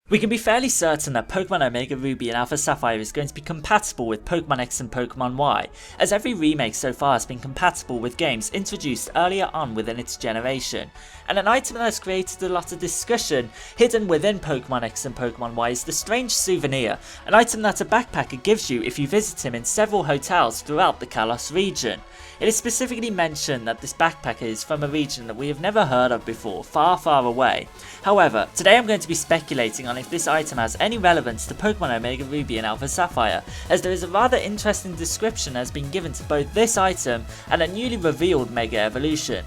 We can be fairly certain that Pokemon Omega Ruby and Alpha Sapphire is going to be compatible with Pokemon X and Pokemon Y, as every remake so far has been compatible with games introduced earlier on within its generation. And an item that has created a lot of discussion hidden within Pokemon X and Pokemon Y is the strange Souvenir, an item that a backpacker gives you if you visit him in several hotels throughout the Kalos region. It is specifically mentioned that this backpacker is from a region that we have never heard of before, far away. However, today I'm going to be speculating on if this item has any relevance to Pokemon Omega Ruby and Alpha Sapphire, as there is a rather interesting description that has been given to both this item and a newly revealed Mega Evolution.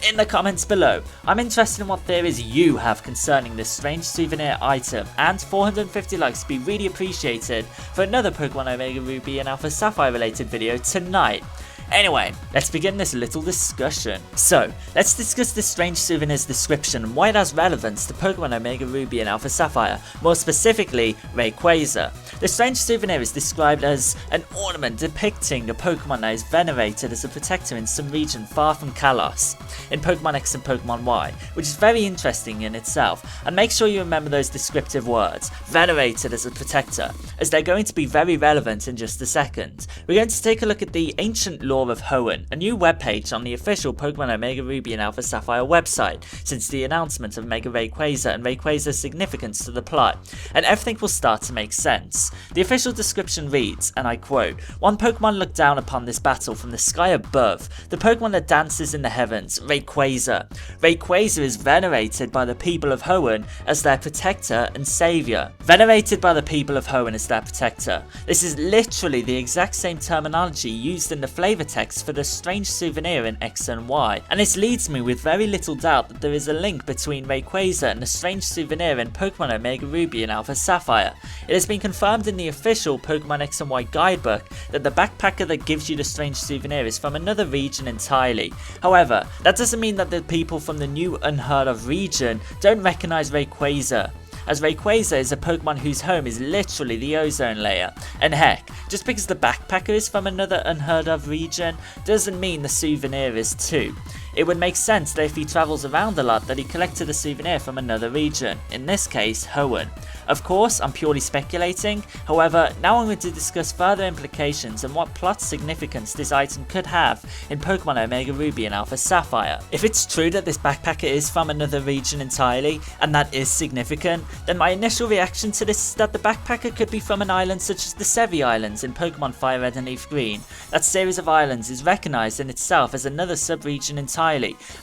In the comments below, I'm interested in what theories you have concerning this strange Souvenir item, and 450 likes would be really appreciated for another Pokemon Omega Ruby and Alpha Sapphire related video tonight. Anyway, let's begin this little discussion. So, let's discuss this strange Souvenir's description and why it has relevance to Pokemon Omega Ruby and Alpha Sapphire, more specifically Rayquaza. The strange Souvenir is described as an ornament depicting a Pokemon that is venerated as a protector in some region far from Kalos, in Pokemon X and Pokemon Y, which is very interesting in itself, and make sure you remember those descriptive words, venerated as a protector, as they're going to be very relevant in just a second. We're going to take a look at the ancient lore of Hoenn, a new webpage on the official Pokemon Omega Ruby and Alpha Sapphire website since the announcement of Mega Rayquaza and Rayquaza's significance to the plot, and everything will start to make sense. The official description reads, and I quote, "One Pokemon looked down upon this battle from the sky above, the Pokemon that dances in the heavens, Rayquaza. Rayquaza is venerated by the people of Hoenn as their protector and saviour." Venerated by the people of Hoenn as their protector. This is literally the exact same terminology used in the flavor text for the strange Souvenir in X and Y, and this leads me with very little doubt that there is a link between Rayquaza and the strange Souvenir in Pokemon Omega Ruby and Alpha Sapphire. It has been confirmed in the official Pokemon X and Y guidebook that the backpacker that gives you the strange Souvenir is from another region entirely. However, that doesn't mean that the people from the new unheard of region don't recognise Rayquaza, as Rayquaza is a Pokemon whose home is literally the ozone layer, and heck, just because the backpacker is from another unheard of region doesn't mean the Souvenir is too. It would make sense that if he travels around a lot that he collected a souvenir from another region, in this case Hoenn. Of course, I'm purely speculating, however, now I'm going to discuss further implications and what plot significance this item could have in Pokemon Omega Ruby and Alpha Sapphire. If it's true that this backpacker is from another region entirely, and that is significant, then my initial reaction to this is that the backpacker could be from an island such as the Sevi Islands in Pokemon Fire Red and Leaf Green. That series of islands is recognised in itself as another sub-region entirely,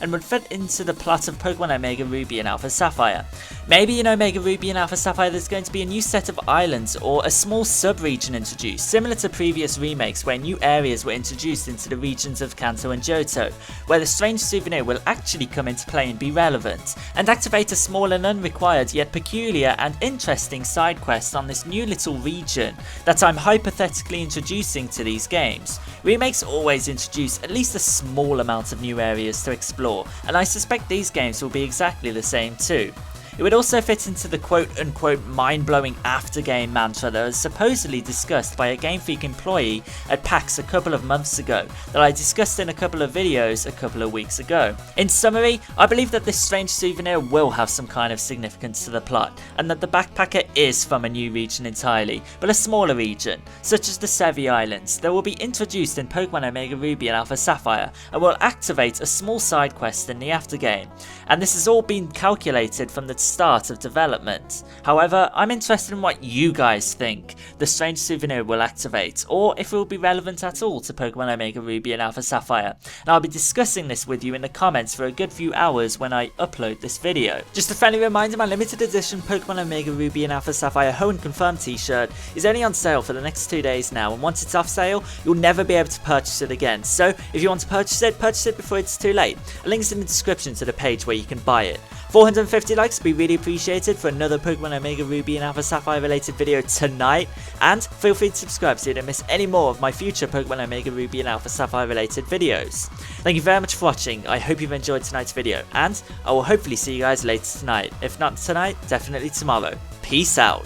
and would fit into the plot of Pokemon Omega Ruby and Alpha Sapphire. Maybe in Omega Ruby and Alpha Sapphire there's going to be a new set of islands or a small sub-region introduced, similar to previous remakes where new areas were introduced into the regions of Kanto and Johto, where the strange Souvenir will actually come into play and be relevant, and activate a small and unrequired yet peculiar and interesting side quest on this new little region that I'm hypothetically introducing to these games. Remakes always introduce at least a small amount of new areas to explore, and I suspect these games will be exactly the same too. It would also fit into the quote-unquote mind-blowing after-game mantra that was supposedly discussed by a Game Freak employee at PAX a couple of months ago, that I discussed in a couple of videos a couple of weeks ago. In summary, I believe that this strange Souvenir will have some kind of significance to the plot, and that the backpacker is from a new region entirely, but a smaller region, such as the Sevi Islands, that will be introduced in Pokemon Omega Ruby and Alpha Sapphire, and will activate a small side quest in the aftergame. And this has all been calculated from the start of development. However, I'm interested in what you guys think the strange Souvenir will activate, or if it will be relevant at all to Pokemon Omega Ruby and Alpha Sapphire, and I'll be discussing this with you in the comments for a good few hours when I upload this video. Just a friendly reminder, my limited edition Pokemon Omega Ruby and Alpha Sapphire Hoenn Confirmed t-shirt is only on sale for the next 2 days now, and once it's off sale, you'll never be able to purchase it again. So if you want to purchase it before it's too late. A link's in the description to the page where you can buy it. 450 likes would be really appreciated for another Pokemon Omega Ruby and Alpha Sapphire related video tonight, and feel free to subscribe so you don't miss any more of my future Pokemon Omega Ruby and Alpha Sapphire related videos. Thank you very much for watching, I hope you've enjoyed tonight's video, and I will hopefully see you guys later tonight. If not tonight, definitely tomorrow. Peace out.